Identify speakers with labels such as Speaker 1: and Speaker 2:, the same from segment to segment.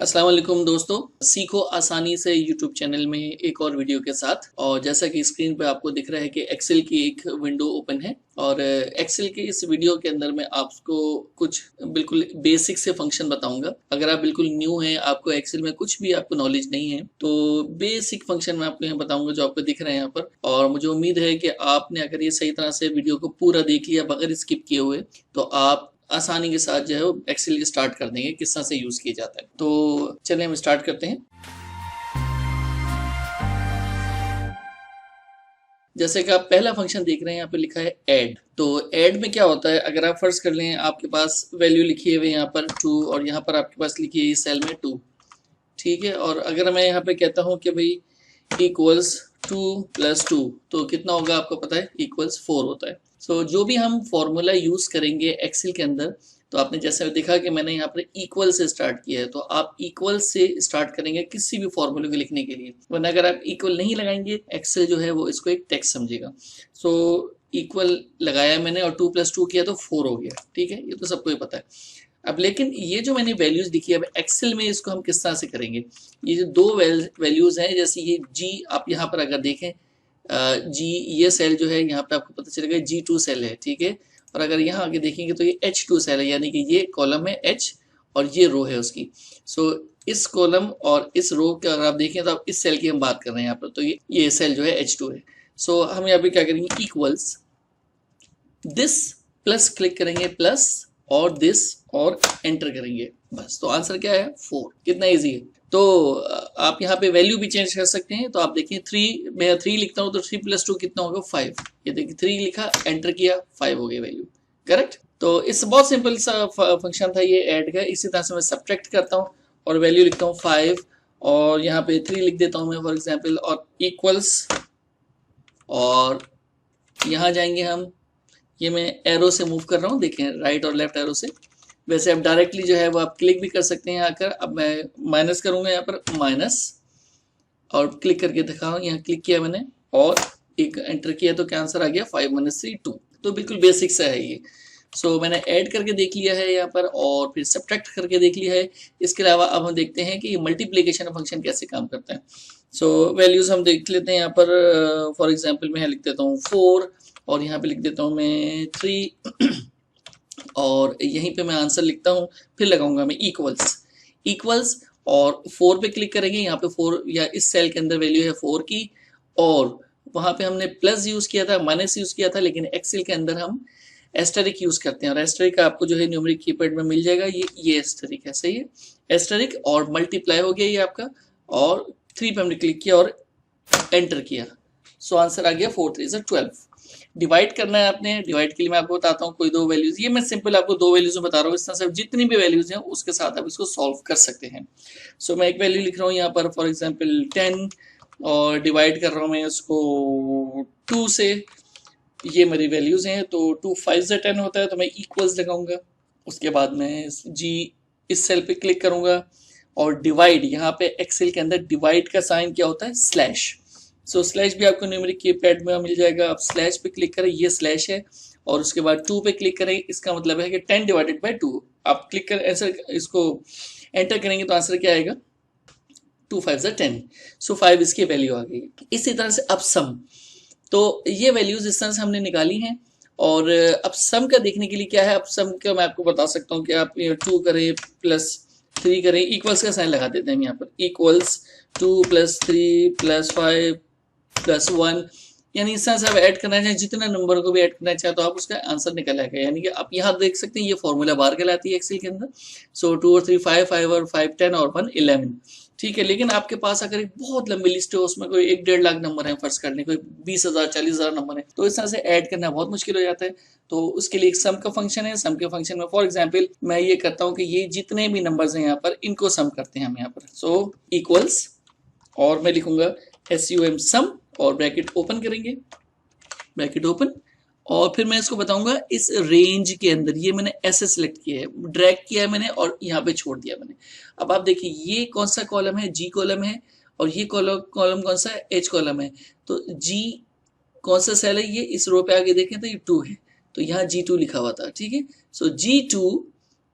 Speaker 1: अस्सलाम वालेकुम दोस्तों, सीखो आसानी से यूट्यूब चैनल में एक और वीडियो के साथ। और जैसा कि स्क्रीन पे आपको दिख रहा है कि एक्सेल की एक विंडो ओपन है और एक्सेल के इस वीडियो के अंदर मैं आपको कुछ बिल्कुल बेसिक से फंक्शन बताऊंगा। अगर आप बिल्कुल न्यू हैं, आपको एक्सेल में कुछ भी आपको नॉलेज नहीं है, तो बेसिक फंक्शन मैं आपको यहाँ बताऊंगा जो आपको दिख रहे हैं यहाँ पर। और मुझे उम्मीद है कि आपने अगर ये सही तरह से वीडियो को पूरा देख लिया बगैर स्किप किए हुए, तो आप आसानी के साथ जो है वो एक्सेल स्टार्ट कर देंगे किस तरह से यूज किया जाता है। तो चलिए हम स्टार्ट करते हैं। जैसे कि आप पहला फंक्शन देख रहे हैं, यहाँ पे लिखा है ऐड। तो ऐड में क्या होता है, अगर आप फर्ज कर लें आपके पास वैल्यू लिखी हुई है यहाँ पर 2 और यहाँ पर आपके पास लिखी है सेल में 2, ठीक है। और अगर मैं यहाँ पे कहता हूँ कि भाई इक्वल्स 2 + 2, तो कितना होगा आपको पता है, इक्वल्स 4 होता है। सो जो भी हम फॉर्मूला यूज करेंगे एक्सेल के अंदर, तो आपने जैसे देखा कि मैंने यहाँ पर इक्वल से स्टार्ट किया है, तो आप इक्वल से स्टार्ट करेंगे किसी भी फॉर्मूले को लिखने के लिए, वरना अगर आप इक्वल नहीं लगाएंगे एक्सेल जो है वो इसको एक टेक्स्ट समझेगा। सो इक्वल लगाया मैंने और 2 + 2 किया तो 4 हो गया, ठीक है, ये तो सबको ही पता है। अब लेकिन ये जो मैंने वैल्यूज लिखी है, अब एक्सेल में इसको हम किस तरह से करेंगे। ये जो दो वैल्यूज हैं, जैसे ये जी, आप यहाँ पर अगर देखें जी, ये सेल जो है यहाँ पे आपको पता चलेगा G2 सेल है, ठीक है। और अगर यहाँ आगे देखेंगे तो ये H2 सेल है, यानी कि ये कॉलम है H और ये रो है उसकी। सो इस कॉलम और इस रो के अगर आप देखें तो आप इस सेल की हम बात कर रहे हैं यहाँ पर, तो ये सेल जो है H2 है। सो हम यहाँ पे क्या करेंगे, इक्वल्स दिस, प्लस क्लिक करेंगे प्लस, और दिस, और एंटर करेंगे, बस। तो आंसर क्या है, 4। कितना इजी है। तो आप यहाँ पे वैल्यू भी चेंज कर सकते हैं। तो आप देखिए 3, मैं 3 लिखता हूँ तो 3 + 2 कितना होगा, 5। ये देखिए 3 लिखा, एंटर किया, 5 हो गई वैल्यू, करेक्ट। तो इस बहुत सिंपल सा फंक्शन था ये ऐड का। इसी तरह से मैं सब्ट्रैक्ट करता हूँ और वैल्यू लिखता हूँ 5 और यहाँ पे 3 लिख देता हूँ मैं फॉर एग्जाम्पल, और इक्वल्स, और यहाँ जाएंगे हम, ये मैं एरो से मूव कर रहा हूँ, देखें राइट और लेफ्ट एरो से। वैसे आप डायरेक्टली जो है वो आप क्लिक भी कर सकते हैं आकर। अब मैं माइनस करूंगा यहाँ पर, माइनस, और क्लिक करके दिखाऊं, यहाँ क्लिक किया मैंने और एक एंटर किया, तो क्या आंसर आ गया, 5 - 3 2। तो बिल्कुल बेसिक सा है ये। सो मैंने ऐड करके देख लिया है यहाँ पर, और फिर सब्ट्रैक्ट करके देख लिया है। इसके अलावा अब हम देखते हैं कि मल्टीप्लीकेशन फंक्शन कैसे काम करता है। सो वैल्यूज हम देख लेते हैं यहाँ पर। फॉर एग्जाम्पल मैं लिख देता हूँ 4 और यहाँ पे लिख देता हूँ मैं 3 और यहीं पे मैं आंसर लिखता हूँ, फिर लगाऊंगा मैं इक्वल्स और 4 पे क्लिक करेंगे। यहाँ पे 4 या इस सेल के अंदर वैल्यू है 4 की, और वहां पे हमने प्लस यूज किया था, माइनस यूज किया था, लेकिन एक्सेल के अंदर हम एस्टेरिक यूज करते हैं। और एस्टेरिक आपको जो है न्यूमेरिक कीपैड में मिल जाएगा, ये एस्टेरिक है, सही है, एस्टेरिक। और मल्टीप्लाई हो गया ये आपका, और 3 पे हमने क्लिक किया और एंटर किया। सो आंसर आ गया 4 3 12। डिवाइड करना है आपने। डिवाइड के लिए मैं आपको बताता हूँ कोई दो वैल्यूज, ये मैं सिंपल आपको दो वैल्यूज में बता रहा हूँ। इस तरह से जितनी भी वैल्यूज हैं उसके साथ आप इसको सॉल्व कर सकते हैं। सो मैं एक वैल्यू लिख रहा हूँ यहाँ पर फॉर एग्जाम्पल 10, और डिवाइड कर रहा हूँ मैं इसको 2 से। ये मेरी वैल्यूज हैं, तो 2 5 10 होता है, तो मैं इक्वल्स लगाऊंगा। उसके बाद मैं जी इस सेल पे क्लिक करूंगा और डिवाइड, यहाँ पे एक्सेल के अंदर डिवाइड का साइन क्या होता है, स्लैश। सो स्लैश भी आपको न्यूमेरिक कीपैड में मिल जाएगा। आप स्लैश पे क्लिक करें, ये स्लैश है, और उसके बाद 2 पे क्लिक करें, इसका मतलब है कि 10/2। आप क्लिक कर आंसर इसको एंटर करेंगे तो आंसर क्या आएगा, 2 5 10। सो 5 इसकी वैल्यू आ गई। इसी तरह से अब सम, तो ये वैल्यूज इस तरह से हमने निकाली हैं। और अब सम का देखने के लिए क्या है, अब सम का मैं आपको बता सकता हूँ कि आप 2 करें प्लस 3 करें, इक्वल्स का साइन लगा देते हैं हम यहाँ पर, इक्वल्स 2 + 3 + 5 + 1, यानी इस तरह से आप ऐड करना चाहें, जितने नंबर को भी ऐड करना चाहे तो आप उसका आंसर निकल आएगा। यानी कि आप यहाँ देख सकते हैं ये फॉर्मूला बार कहलाती है एक्सेल के अंदर। सो 2 और 3 5, 5 और 5 10 और 1 11, ठीक है। लेकिन आपके पास अगर एक बहुत लंबी लिस्ट है, उसमें कोई 1-1.5 लाख नंबर है फर्ज करने, कोई 20,000 40,000 नंबर है, तो इस तरह से ऐड करना बहुत मुश्किल हो जाता है। तो उसके लिए एक सम का फंक्शन है। सम के फंक्शन में फॉर एग्जाम्पल मैं ये करता हूँ कि ये जितने भी नंबर्स हैं यहाँ पर, इनको सम करते हैं हम यहाँ पर। सो इक्वल्स, और मैं लिखूंगा SUM सम, और ब्रैकेट ओपन करेंगे, ब्रैकेट ओपन, और फिर मैं इसको बताऊंगा इस रेंज के अंदर। ये मैंने ऐसे सिलेक्ट किया है, ड्रैग किया है मैंने और यहाँ पे छोड़ दिया मैंने। अब आप देखिए ये कौन सा कॉलम है, जी कॉलम है, और ये कॉलम कौन सा है, एच कॉलम है। तो जी कौन सा सेल है, ये इस रो पे आगे देखें तो ये 2 है, तो यहाँ G2 लिखा हुआ था, ठीक है। सो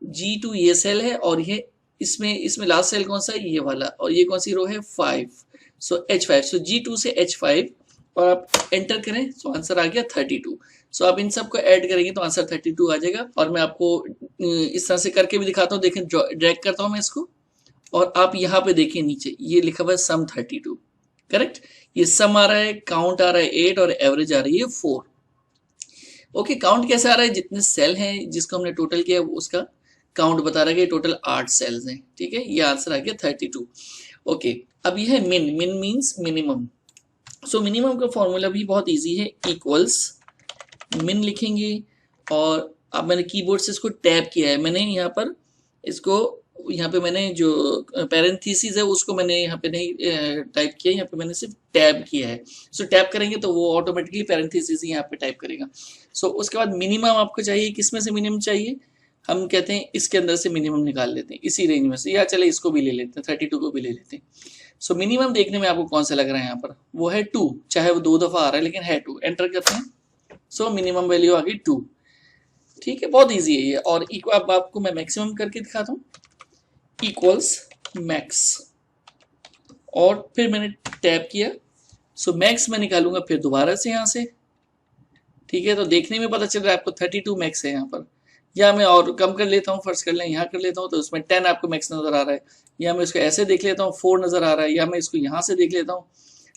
Speaker 1: G2 ये सेल है, और ये इसमें इसमें लास्ट सेल कौन सा है, ये वाला, और ये कौन सी रो है, 5। सो H5, सो G2 से H5 और आप एंटर करें तो आंसर आ गया 32। सो आप इन सबको ऐड करेंगे तो आंसर 32 आ जाएगा। और मैं आपको इस तरह से करके भी दिखाता हूँ, देखें ड्रैग करता हूँ मैं इसको, और आप यहाँ पे देखिए नीचे ये लिखा हुआ है सम 32, करेक्ट। ये सम आ रहा है, काउंट आ रहा है 8 और एवरेज आ रही है 4। ओके, काउंट कैसे आ रहा है, जितने सेल हैं जिसको हमने टोटल किया उसका काउंट बता रहा है कि टोटल 8 सेल्स हैं, ठीक है। ये आंसर आ गया 32। ओके, अब ये है मिन, मिन मीन्स मिनिमम। सो मिनिमम का फॉर्मूला भी बहुत इजी है, इक्वल्स मिन लिखेंगे, और अब मैंने कीबोर्ड से इसको टैप किया है, मैंने यहाँ पर इसको, यहाँ पे मैंने जो पैरेंथेसिस है उसको मैंने यहाँ पे नहीं टाइप किया, यहाँ पे मैंने सिर्फ टैब किया है। सो टैप करेंगे तो वो ऑटोमेटिकली पैरेंथेसिस ही यहाँ पे टाइप करेगा। सो उसके बाद मिनिमम आपको चाहिए, किसमें से मिनिमम चाहिए, हम कहते हैं इसके अंदर से मिनिमम निकाल लेते हैं, इसी रेंज में से, या चले इसको भी ले लेते हैं, 32 को भी ले लेते हैं। सो मिनिमम देखने में आपको कौन सा लग रहा है यहाँ पर, वो है 2, चाहे वो 2 दफा आ रहा है लेकिन है 2। एंटर करते हैं, सो मिनिमम वैल्यू आ गई 2, ठीक है। बहुत इजी है ये। और अब आपको मैं मैक्सिमम करके दिखाता हूँ, इक्वल्स मैक्स, और फिर मैंने टैप किया, सो मैक्स मैं निकालूंगा फिर दोबारा से यहाँ से, ठीक है। तो देखने में पता चल रहा है आपको 32 मैक्स है यहाँ पर, या मैं और कम कर लेता हूँ, फर्स्ट कर लें यहाँ कर लेता हूँ, तो उसमें 10 आपको मैक्स नजर आ रहा है, या मैं इसको ऐसे देख लेता हूँ 4 नजर आ रहा है, या मैं इसको यहाँ से देख लेता हूँ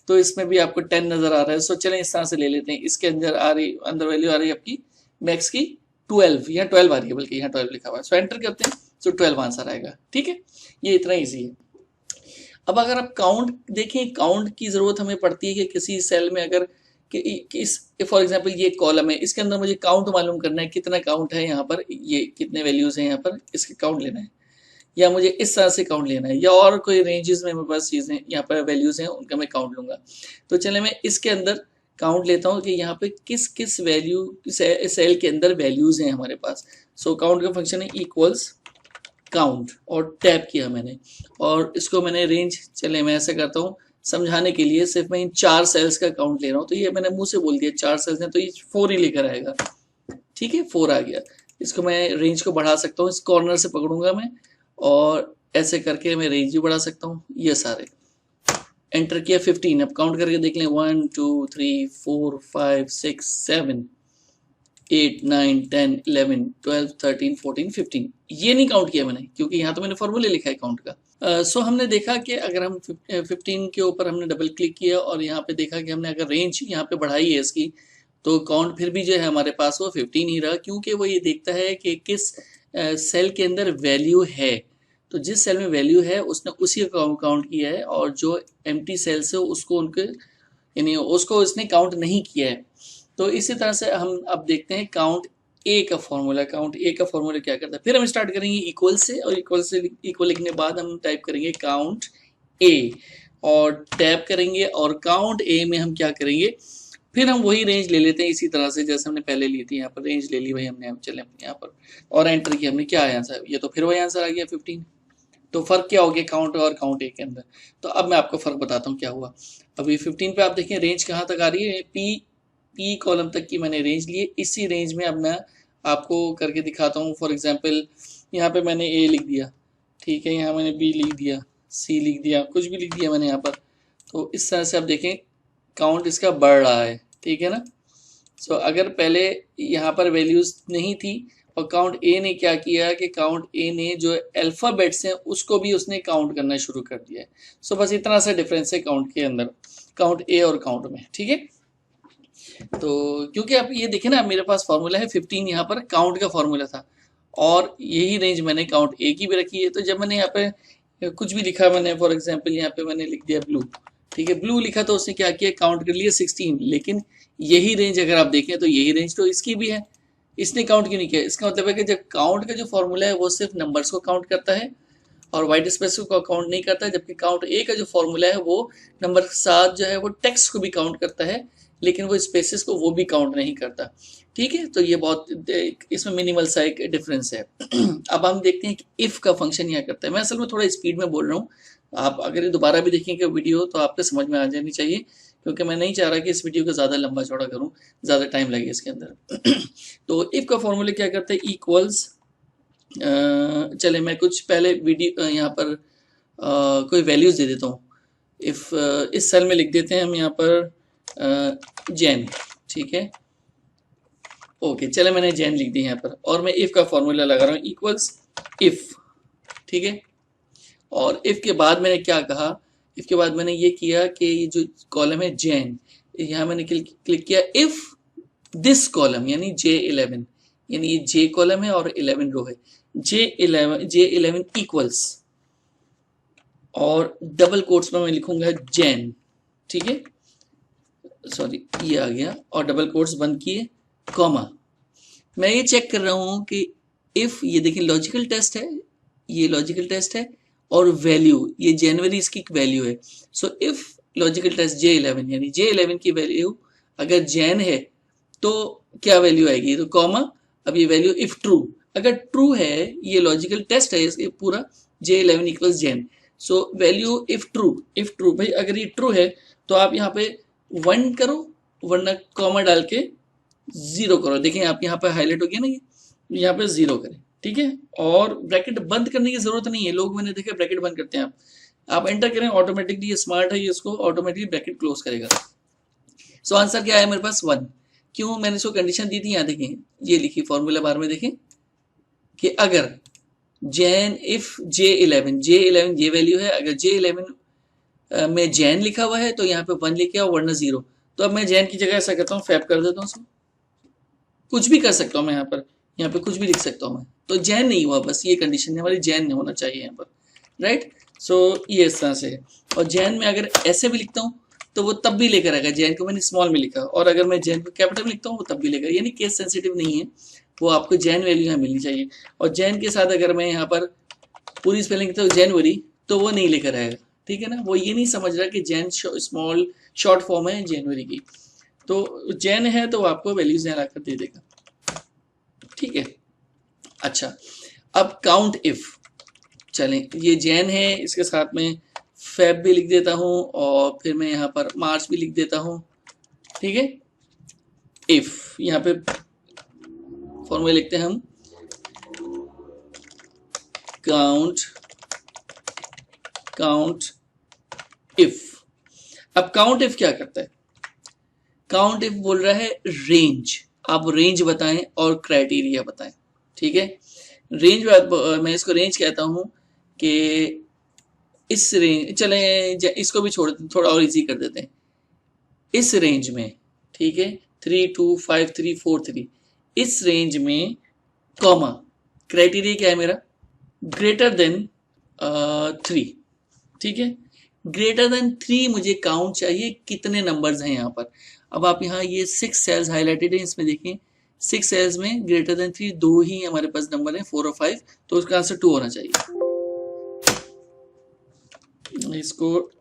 Speaker 1: तो इसमें भी आपको 10 नजर आ रहा है। सो चलें इस तरह से ले लेते हैं, इसके अंदर अंदर वैल्यू आ रही है आपकी मैक्स की 12, या 12 आ रही है, बल्कि यहाँ 12 लिखा हुआ है। सो एंटर करते हैं, सो 12 आंसर आएगा, ठीक है। ये इतना ईजी है। अब अगर आप काउंट देखें, काउंट की जरूरत हमें पड़ती है कि किसी सेल में अगर फॉर एग्जांपल ये कॉलम है, इसके अंदर मुझे काउंट मालूम करना है, कितना काउंट है यहाँ पर, ये कितने वैल्यूज हैं यहाँ पर, इसके काउंट लेना है, या मुझे इस तरह से काउंट लेना है, या और कोई रेंजेस में मेरे पास चीजें यहाँ पर वैल्यूज हैं उनका मैं काउंट लूंगा। तो चले मैं इसके अंदर काउंट लेता हूँ कि यहाँ पे किस किस वैल्यू सेल के अंदर वैल्यूज हैं हमारे पास। सो काउंट का फंक्शन है इक्वल्स काउंट, और टैप किया मैंने, और इसको मैंने रेंज, चले मैं ऐसे करता हूँ समझाने के लिए, सिर्फ मैं इन 4 सेल्स का काउंट ले रहा हूँ, तो ये मैंने मुंह से बोल दिया 4 सेल्स हैं तो ये 4 ही लेकर आएगा, ठीक है। 4 आ गया। इसको मैं रेंज को बढ़ा सकता हूँ, इस कॉर्नर से पकड़ूंगा मैं और ऐसे करके मैं रेंज भी बढ़ा सकता हूँ, ये सारे। एंटर किया 15, अब काउंट करके देख लें, 1 2 3 4 5 6 7 8 9 10 11 12 13 14 15। ये नहीं काउंट किया मैंने, क्योंकि यहाँ तो मैंने फॉर्मूले लिखा है काउंट का। सो हमने देखा कि अगर हम 15 के ऊपर हमने डबल क्लिक किया और यहाँ पे देखा कि हमने अगर रेंज यहाँ पे बढ़ाई है इसकी, तो काउंट फिर भी जो है हमारे पास वो 15 ही रहा, क्योंकि वो ये देखता है कि किस सेल के अंदर वैल्यू है। तो जिस सेल में वैल्यू है उसने उसी का काउंट किया है, और जो एम्प्टी सेल्स है उसको उनके यानी उसको उसने काउंट नहीं किया है। तो इसी तरह से हम अब देखते हैं काउंट ए का फॉर्मूला। काउंट ए का फॉर्मूला क्या करता है, फिर हम स्टार्ट करेंगे इक्वल से, और इक्वल लिखने के बाद हम टाइप करेंगे काउंट ए, और टैप करेंगे, और काउंट ए में हम क्या करेंगे, फिर हम वही रेंज ले लेते हैं इसी तरह से जैसे हमने पहले ली थी। यहाँ पर रेंज ले ली भाई हमने, चले यहाँ पर और एंटर किया हमने, क्या आया आंसर, ये तो फिर वही आंसर आ गया 15। तो फर्क क्या हो गया काउंट और काउंट ए के अंदर। तो अब मैं आपको फर्क बताता हूँ क्या हुआ। अभी 15 पे आप देखें रेंज कहाँ तक आ रही है, पी कॉलम तक की मैंने रेंज ली है। इसी रेंज में अब मैं आपको करके दिखाता हूँ। फॉर एग्जांपल यहाँ पे मैंने ए लिख दिया, ठीक है, यहाँ मैंने बी लिख दिया, सी लिख दिया, कुछ भी लिख दिया मैंने यहाँ पर। तो इस तरह से आप देखें काउंट इसका बढ़ रहा है, ठीक है ना। सो अगर पहले यहाँ पर वैल्यूज नहीं थी, और काउंट ए ने क्या किया कि काउंट ए ने जो अल्फाबेट्स हैं उसको भी उसने काउंट करना शुरू कर दिया है। सो बस इतना सा डिफरेंस है काउंट के अंदर, काउंट ए और काउंट में, ठीक है। तो क्योंकि आप ये देखें ना, मेरे पास फॉर्मूला है 15, यहाँ पर काउंट का फॉर्मूला था, और यही रेंज मैंने काउंट ए की भी रखी है। तो जब मैंने यहाँ पे कुछ भी लिखा, मैंने फॉर एग्जांपल यहाँ पे मैंने लिख दिया ब्लू, ठीक है, ब्लू लिखा तो उसने क्या किया, काउंट कर लिया 16। लेकिन यही रेंज अगर आप देखें तो यही रेंज तो इसकी भी है, इसने काउंट क्यों नहीं किया। इसका मतलब है कि जब काउंट का जो फॉर्मूला है वो सिर्फ नंबर्स को काउंट करता है और वाइट स्पेस को काउंट नहीं करता है, जबकि काउंट ए का जो फॉर्मूला है वो नंबर के साथ जो है वो टेक्स्ट को भी काउंट करता है, लेकिन वो स्पेसेस को वो भी काउंट नहीं करता, ठीक है। तो ये बहुत इसमें मिनिमल सा एक डिफरेंस है। अब हम देखते हैं कि इफ का फंक्शन यहाँ करता है। मैं असल में थोड़ा स्पीड में बोल रहा हूँ, आप अगर दोबारा भी देखेंगे वीडियो तो आपको समझ में आ जानी चाहिए, क्योंकि मैं नहीं चाह रहा कि इस वीडियो को ज़्यादा लंबा चौड़ा करूँ, ज़्यादा टाइम लगे इसके अंदर। तो इफ का फॉर्मूला क्या करता है, इक्वल्स चले मैं कुछ पहले वीडियो यहाँ पर कोई वैल्यूज दे देता हूँ। इफ इस सेल में लिख देते हैं हम यहाँ पर जैन, ठीक है। ओके, चले मैंने जैन लिख दी यहाँ पर और मैं इफ का फॉर्मूला लगा रहा हूँ, इक्वल्स इफ, ठीक है। और इफ के बाद मैंने क्या कहा, इफ के बाद मैंने ये किया कि ये जो कॉलम है जैन, यहाँ मैंने क्लिक किया इफ दिस कॉलम यानी J11, यानी ये J कॉलम है और 11 रो है, J11 इक्वल्स, और डबल कोट्स में मैं लिखूंगा जैन, ठीक है। सॉरी ये आ गया, और डबल कोट्स बंद किए, कॉमा। मैं ये चेक कर रहा हूं कि इफ, ये देखिए लॉजिकल टेस्ट है, ये लॉजिकल टेस्ट है, और वैल्यू ये जनवरी इसकी वैल्यू है। So if logical test J11 यानी J11 की वैल्यू अगर जैन है तो क्या वैल्यू आएगी, तो कॉमा, अब ये वैल्यू इफ ट्रू, अगर ट्रू है, ये लॉजिकल टेस्ट है इसके पूरा, J11 equals Jain, so value if true भाई अगर ये ट्रू है तो आप यहाँ पे 1 करो, वरना कॉमा डाल के 0 करो। देखें आप यहाँ पे हाईलाइट हो गया ना, ये यहाँ पे 0 करें, ठीक है। और ब्रैकेट बंद करने की जरूरत नहीं है, लोग मैंने देखा ब्रैकेट बंद करते हैं। आप एंटर करें, ऑटोमेटिकली ये स्मार्ट है, ये इसको ऑटोमेटिकली ब्रैकेट क्लोज करेगा। सो आंसर क्या है मेरे पास 1। क्यों, मैंने इसको कंडीशन दी थी, यहाँ देखें ये लिखी फॉर्मूला बार में, देखें कि अगर जैन इफ J11 ये वैल्यू है, अगर J11 में जैन लिखा हुआ है तो यहाँ पे 1 लिखे आओ वरना 0। तो अब मैं जैन की जगह ऐसा करता हूँ, फैब कर देता हूँ उसको, कुछ भी कर सकता हूँ मैं यहाँ पे कुछ भी लिख सकता हूँ मैं। तो जैन नहीं हुआ, बस ये कंडीशन है हमारी, जैन नहीं होना चाहिए यहाँ पर, राइट। सो ये इस तरह से है। और जैन में अगर ऐसे भी लिखता हूँ तो वो तब भी लेकर आएगा, जैन को मैंने स्मॉल में लिखा, और अगर मैं जैन को कैपिटल में लिखता हूँ वो तब भी लेकर, यानी केस सेंसिटिव नहीं है, वो आपको जैन वैल्यू यहाँ मिलनी चाहिए। और जैन के साथ अगर मैं यहाँ पर पूरी स्पेलिंग लिखता हूँ जनवरी, तो वो नहीं लेकर आएगा, ठीक है ना। वो ये नहीं समझ रहा कि जैन स्मॉल शॉर्ट फॉर्म है जनवरी की, तो जैन है तो आपको वैल्यूज यहाँ लाकर दे देगा, ठीक है। अच्छा, अब काउंट इफ, चलें ये जैन है, इसके साथ में फेब भी लिख देता हूं और फिर मैं यहाँ पर मार्च भी लिख देता हूं, ठीक है। इफ यहाँ पे फॉर्मूला लिखते हैं हम, काउंट इफ। अब काउंट इफ क्या करता है, काउंट इफ बोल रहा है रेंज, आप रेंज बताएं और क्राइटेरिया बताएं, ठीक है। रेंज मैं इसको रेंज कहता हूं कि इस रेंज, चले इसको भी छोड़ थोड़ा और इजी कर देते हैं, इस रेंज में, ठीक है, 3 2 5 3 4 3, इस रेंज में कॉमा, क्राइटेरिया क्या है मेरा, ग्रेटर देन 3, ठीक है। ग्रेटर देन 3 मुझे काउंट चाहिए कितने नंबर्स हैं यहाँ पर। अब आप यहाँ ये 6 सेल्स हाईलाइटेड है, इसमें देखें 6 सेल्स में ग्रेटर देन 3 2 ही हमारे पास नंबर है, 4 और 5, तो उसका आंसर 2 होना चाहिए। इसको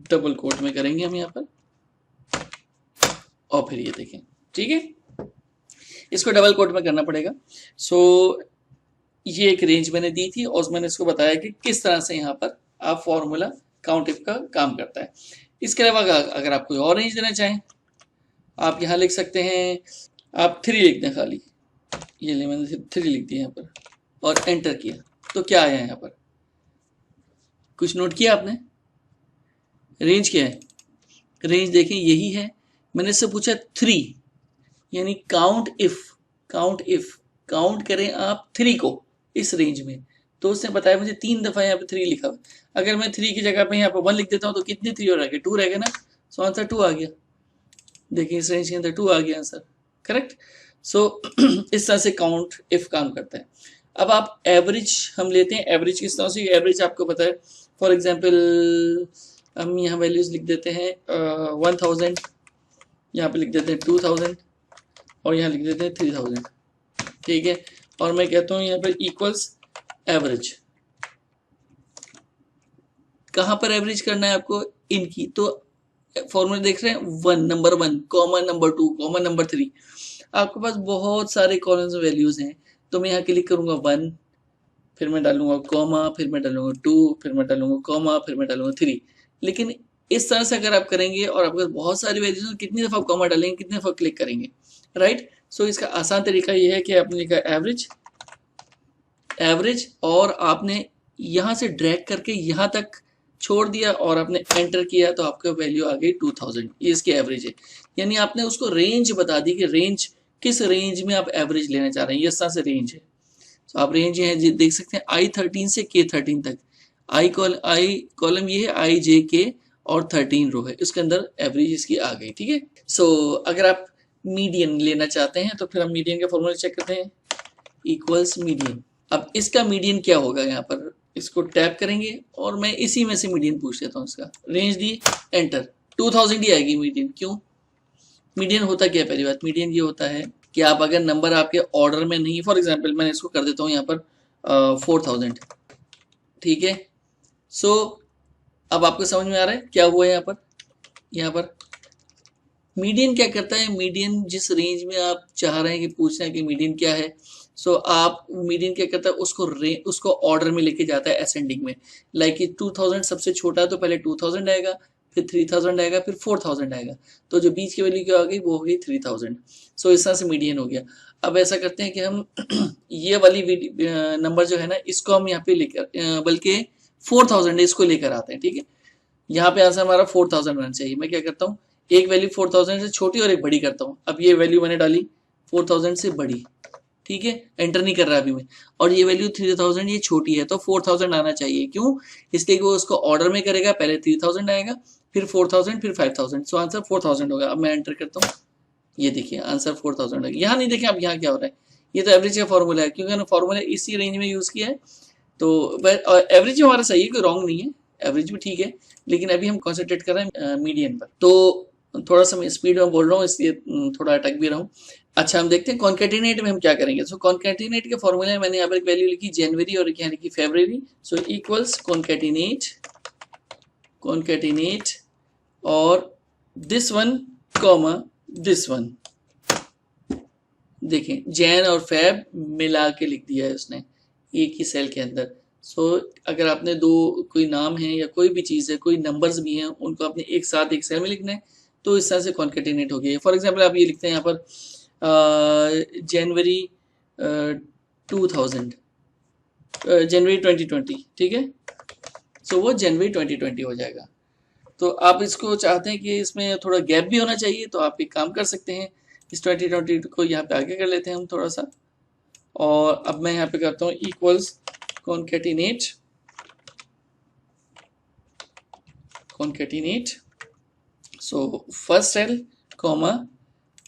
Speaker 1: डबल कोट में करेंगे हम यहाँ पर, और फिर ये देखें, ठीक है, इसको डबल कोट में करना पड़ेगा। सो ये एक रेंज मैंने दी थी और मैंने इसको बताया कि किस तरह से यहाँ पर आप फॉर्मूला काउंट इफ का काम करता है। इसके अलावा अगर आप कोई और रेंज देना चाहें, आप यहाँ लिख सकते हैं, आप 3 लिख दें खाली, ये ले मैंने 3 लिख दिया यहाँ पर और एंटर किया, तो क्या आया यहाँ पर, कुछ नोट किया आपने, रेंज क्या है, रेंज देखें यही है। मैंने इससे पूछा 3 यानी काउंट इफ काउंट करें आप 3 को इस रेंज में, तो उसने बताया मुझे 3 दफा यहाँ पे 3 लिखा हुआ। अगर मैं 3 की जगह पे यहाँ पे 1 लिख देता हूँ तो कितने 3 और रह गए, 2 रह गए ना, सो आंसर 2 आ गया। देखिए इस रेंज के अंदर 2 आ गया आंसर, करेक्ट। सो इस तरह से काउंट इफ काम करता है। अब आप एवरेज हम लेते हैं, एवरेज किस तरह से, एवरेज आपको पता है, फॉर एग्जाम्पल हम यहाँ वैल्यूज लिख देते हैं 1000, यहाँ पे लिख देते हैं 2000 और यहाँ लिख देते हैं 3000, ठीक है। और मैं कहता हूँ यहाँ पर इक्वल्स एवरेज। कहाँ पर एवरेज करना है आपको, इनकी, तो फॉर्मूला देख रहे हैं 1 number 1 comma number 2 comma number 3, आपके पास बहुत सारे कॉलम्स में वैल्यूज हैं, तो मैं यहाँ क्लिक करूंगा 1, फिर मैं डालूंगा कॉमा, फिर मैं डालूंगा 2, फिर मैं डालूंगा कॉमा, फिर मैं डालूंगा 3। लेकिन इस तरह से अगर आप करेंगे और आपके पास बहुत सारी वैल्यूज, कितनी दफा कॉमा डालेंगे, कितनी दफा क्लिक करेंगे, राइट। सो इसका आसान तरीका ये है कि आपने लिखा एवरेज एवरेज, और आपने यहाँ से ड्रैग करके यहाँ तक छोड़ दिया और आपने एंटर किया तो आपका वैल्यू आ गई 2000। ये इसकी एवरेज है, यानी आपने उसको रेंज बता दी कि रेंज किस रेंज में आप एवरेज लेना चाह रहे हैं। ये इस तरह से रेंज है। तो आप रेंज है देख सकते हैं I13 से K13 तक। आई कॉलम ये है, IJK और 13 रो है, इसके अंदर एवरेज इसकी आ गई। ठीक है। सो अगर आप मीडियन लेना चाहते हैं तो फिर हम मीडियन का फॉर्मूला चेक करते हैं, इक्वल्स मीडियन। अब इसका मीडियन क्या होगा, यहाँ पर इसको टैप करेंगे और मैं इसी में से मीडियन पूछ लेता हूँ। इसका रेंज दी, एंटर, 2000 ही आएगी मीडियन। क्यों? मीडियन होता क्या है? पहली बात, मीडियन ये होता है कि आप अगर नंबर आपके ऑर्डर में नहीं, फॉर एग्जांपल मैंने इसको कर देता हूँ यहाँ पर 4000। ठीक है। सो अब आपको समझ में आ रहा है क्या हुआ है यहाँ पर? यहाँ पर मीडियन क्या करता है, मीडियन जिस रेंज में आप चाह रहे हैं कि पूछ रहे हैं कि मीडियन क्या है, सो आप मीडियन क्या करता है, उसको ऑर्डर में लेके जाता है असेंडिंग में। लाइक 2000 सबसे छोटा है तो पहले 2000 आएगा, फिर 3000 आएगा, फिर 4000 आएगा। तो जो बीच की वैल्यू क्या हो गई, वो हो गई 3000। सो इस तरह से मीडियन हो गया। अब ऐसा करते हैं कि हम ये वाली नंबर जो है ना, इसको हम यहाँ पे लेकर, बल्कि 4000 इसको लेकर आते हैं। ठीक है। यहाँ पे आंसर हमारा 4000 आना चाहिए। मैं क्या करता हूँ, एक वैल्यू 4000 से छोटी और एक बड़ी करता हूँ। अब ये वैल्यू मैंने डाली 4000 से बड़ी। ठीक है। एंटर नहीं कर रहा अभी मैं, और ये वैल्यू 3000 ये छोटी है, तो 4000 आना चाहिए। क्यों? इसलिए कि वो उसको ऑर्डर में करेगा, पहले 3000 आएगा, फिर 4000, फिर 5000। सो आंसर 4000 होगा। अब मैं एंटर करता हूँ, ये देखिए आंसर 4000 होगा। यहाँ नहीं देखें अब यहाँ क्या हो रहा है, ये तो एवरेज का फॉर्मूला है, क्योंकि मैंने फॉर्मूला इसी रेंज में यूज किया है। तो एवरेज हमारा सही है, कोई रॉन्ग नहीं है, एवरेज भी ठीक है, लेकिन अभी हम कॉन्सेंट्रेट कर रहे हैं मीडियन पर। तो थोड़ा सा मैं स्पीड में बोल रहा हूँ, इसलिए थोड़ा अटक भी रहा हूँ। अच्छा, हम देखते हैं कॉन्केटिनेट में हम क्या करेंगे। सो कॉन्केटिनेट के फॉर्मूले में मैंने यहाँ पर एक वैल्यू लिखी जनवरी और यहाँ लिखी फरवरी। सो इक्वल्स कॉन्केटिनेट और this one comma this one. देखें, जैन और फैब मिला के लिख दिया है उसने एक ही सेल के अंदर। सो अगर आपने कोई नाम है या कोई भी चीज़ है, कोई नंबर्स भी हैं, उनको आपने एक साथ एक सेल में लिखना है, तो इस तरह से कॉन्केटिनेट हो गया। फॉर एग्जांपल आप ये लिखते हैं यहाँ पर जनवरी 2000, जनवरी 2020। ठीक है। सो वो जनवरी 2020 हो जाएगा। तो आप इसको चाहते हैं कि इसमें थोड़ा गैप भी होना चाहिए, तो आप एक काम कर सकते हैं, इस 2020 को यहाँ पे आगे कर लेते हैं हम थोड़ा सा, और अब मैं यहाँ पे करता हूँ equals concatenate. So first cell comma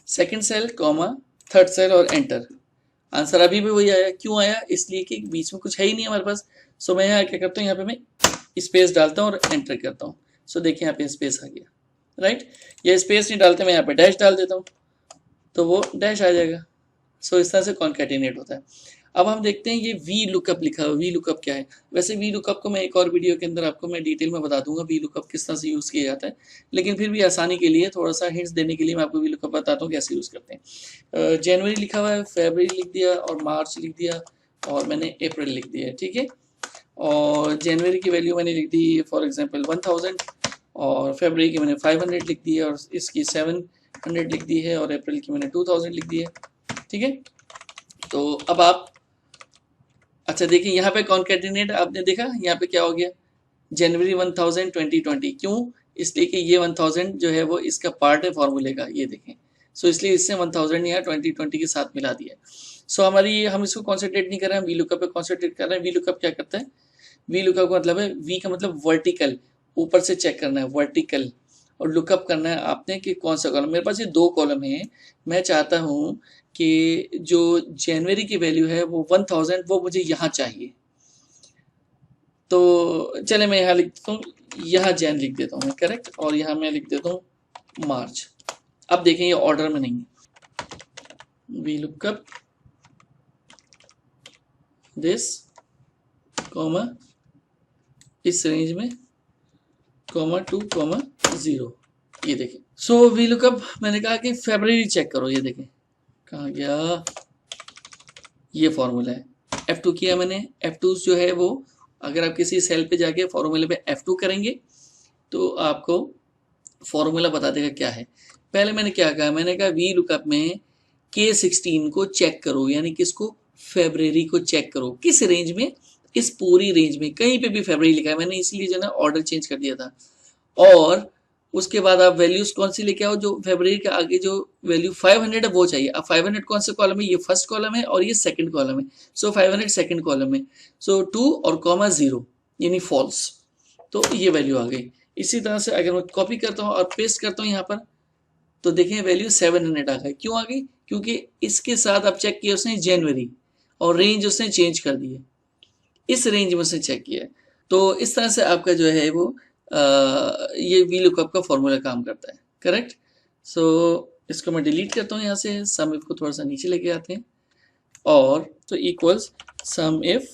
Speaker 1: second cell comma third cell और एंटर। आंसर अभी भी वही आया। क्यों आया? इसलिए कि बीच में कुछ है ही नहीं हमारे पास। सो मैं यहाँ क्या करता हूँ, यहाँ पे मैं स्पेस डालता हूँ और एंटर करता हूँ। सो देखिए यहाँ पे स्पेस आ गया, राइट। ये स्पेस नहीं डालते, मैं यहाँ पे डैश डाल देता हूँ, तो वो डैश आ जाएगा। सो इस तरह से कॉन्केटिनेट होता है। अब हम देखते हैं ये वी लुकअप लिखा है। वी लुकअप क्या है? वैसे वी लुकअप को मैं एक और वीडियो के अंदर आपको मैं डिटेल में बता दूंगा वी लुकअप किस तरह से यूज़ किया जाता है, लेकिन फिर भी आसानी के लिए थोड़ा सा हिंट्स देने के लिए मैं आपको वी लुकअप बताता हूँ कैसे यूज़ करते हैं। जनवरी लिखा हुआ है, फरवरी लिख दिया और मार्च लिख दिया और मैंने अप्रैल लिख दिया है। ठीक है। और जनवरी की वैल्यू मैंने लिख दी फॉर एग्जाम्पल 1000, और फरवरी की मैंने 500 लिख दी है, और इसकी 700 लिख दी है, और अप्रैल की मैंने 2000 लिख दी है। ठीक है। तो अब आप अच्छा देखिए, यहाँ पे कॉन्केटिनेट आपने देखा, यहाँ पे क्या हो गया, जनवरी 1000 2020। क्यों? इसलिए कि ये 1000 जो है वो इसका पार्ट है फॉर्मूले का, ये देखें। सो इसलिए इससे 1000 यहाँ 2020 के साथ मिला दिया। सो हमारी हम इसको कॉन्सेंट्रेट नहीं कर रहे हैं, वी लुकअप पे कॉन्सेंट्रेट कर रहे हैं। वी लुकअप क्या करता है? वी लुकअप का मतलब है, वी का मतलब वर्टिकल, ऊपर से चेक करना है, वर्टिकल, और लुकअप करना है आपने कि कौन सा कॉलम। मेरे पास ये 2 कॉलम है, मैं चाहता हूँ कि जो जनवरी की वैल्यू है वो 1000, वो मुझे यहाँ चाहिए। तो चले मैं यहाँ लिख देता हूँ, यहाँ जैन लिख देता हूँ मैं, करेक्ट, और यहाँ मैं लिख देता हूँ मार्च। अब देखें ये ऑर्डर में नहीं है। वी लुकअप दिस कॉमा इस रेंज में कॉमा 2 कॉमा 0, ये देखें। सो वी लुकअप मैंने कहा कि फरवरी चेक करो, ये देखें कहाँ गया, ये फॉर्मूला है। F2 किया मैंने। F2 जो है वो अगर आप किसी सेल पे जाके फॉर्मूले पे F2 करेंगे तो आपको फॉर्मूला बता देगा क्या है। पहले मैंने क्या कहा, मैंने कहा वी लुकअप में K16 को चेक करो, यानी किसको? फरवरी को चेक करो। किस रेंज में? इस पूरी रेंज में, कहीं पे भी फरवरी लिखा है, मैंने इसलिए जो ना ऑर्डर चेंज कर दिया था। और उसके बाद आप वैल्यूज कौन सी लेके आओ, जो फरवरी के आगे जो वैल्यू 500 है वो चाहिए। अब 500 कौन से कॉलम है? ये फर्स्ट कॉलम है और ये सेकंड कॉलम है। सो 500 सेकंड कॉलम है। सो 2 और कॉमा 0 यानी फॉल्स, तो ये वैल्यू आ गई। इसी तरह से अगर मैं कॉपी करता हूँ और पेस्ट करता हूँ यहाँ पर, तो देखें वैल्यू 700 आ गई। क्यों आ गई? क्योंकि इसके साथ आप चेक किया उसने जनवरी, और रेंज उसने चेंज कर दी है, इस रेंज में उसने चेक किया है। तो इस तरह से आपका जो है वो ये वी लुकअप का फॉर्मूला काम करता है। करेक्ट। सो इसको मैं डिलीट करता हूँ यहाँ से, सम इफ को थोड़ा सा नीचे लेके आते हैं, और तो इक्वल्स सम इफ,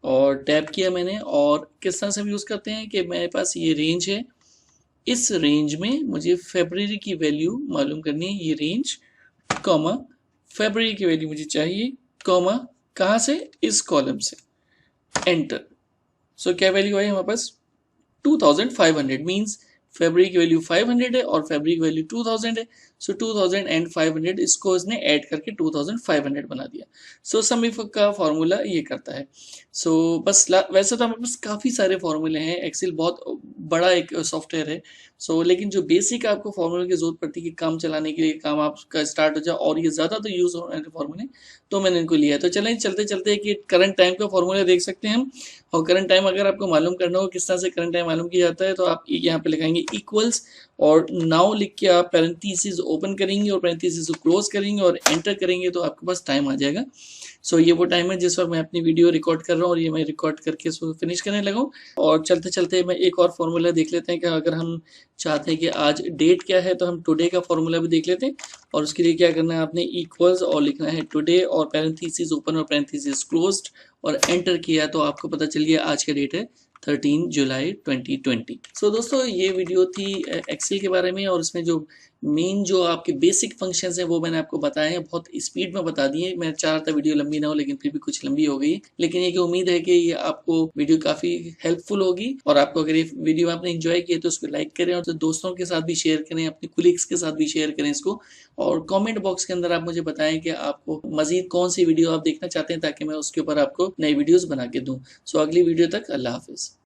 Speaker 1: और टैब किया मैंने। और किस तरह से हम यूज करते हैं कि मेरे पास ये रेंज है, इस रेंज में मुझे फरवरी की वैल्यू मालूम करनी है, ये रेंज कॉमा फरवरी की वैल्यू मुझे चाहिए, कॉमा कहाँ से? इस कॉलम से, एंटर। सो क्या वैल्यू आई हमारे पास? 2500 मीन्स फरवरी की वैल्यू 500 है और फरवरी की वैल्यू 2000 है। सो 2500 इसको इसने ऐड करके 2500 बना दिया। सो सम इफ का फॉर्मूला ये करता है। सो बस वैसे तो हमारे पास काफ़ी सारे फॉर्मूले हैं, एक्सेल बहुत बड़ा एक सॉफ्टवेयर है। सो लेकिन जो बेसिक आपको फॉर्मूले की जरूरत पड़ती है कि काम चलाने के लिए, काम आपका स्टार्ट हो जाए, और ये ज़्यादा तो यूज़ हो रहे हैं फॉर्मूले, तो मैंने इनको लिया है। तो चलें चलते चलते कि करंट टाइम का फॉर्मूला देख सकते हैं हम। और करंट टाइम अगर आपको मालूम करना हो किस तरह से करंट टाइम मालूम किया जाता है, तो आप यहाँ पे लिखाएंगे इक्वल्स और नाउ लिख के आप पैरेंथेसिस ओपन करेंगे और पैरेंथेसिस को क्लोज करेंगे और एंटर करेंगे, तो आपके पास टाइम आ जाएगा। सो ये वो टाइम है जिस वक्त मैं अपनी वीडियो रिकॉर्ड कर रहा हूँ, और ये मैं रिकॉर्ड करके इसको फिनिश करने लगा हूँ। और चलते चलते मैं एक और फॉर्मूला देख लेते हैं कि अगर हम चाहते हैं कि आज डेट क्या है, तो हम टुडे का फॉर्मूला भी देख लेते हैं। और उसके लिए क्या करना है, आपने इक्वल्स और लिखना है टुडे और पैरेंथेसिस ओपन और पैरेंथेसिस क्लोज्ड, और एंटर किया तो आपको पता चल गया आज का डेट है 13 जुलाई 2020। सो दोस्तों ये वीडियो थी एक्सेल के बारे में, और इसमें जो मेन जो आपके बेसिक फंक्शंस हैं वो मैंने आपको बताए हैं, बहुत स्पीड में बता दिए। मैं चाहता वीडियो लंबी ना हो, लेकिन फिर भी कुछ लंबी हो गई। लेकिन ये कि उम्मीद है कि ये आपको वीडियो काफ़ी हेल्पफुल होगी, और आपको अगर ये वीडियो आपने एंजॉय किया तो उसको लाइक करें, और तो दोस्तों के साथ भी शेयर करें, अपने कुलीग्स के साथ भी शेयर करें इसको। और कमेंट बॉक्स के अंदर आप मुझे बताएं कि आपको मजीद कौन सी वीडियो आप देखना चाहते हैं, ताकि मैं उसके ऊपर आपको नई वीडियोज़ बना के दूँ। सो अगली वीडियो तक अल्लाह हाफिज़।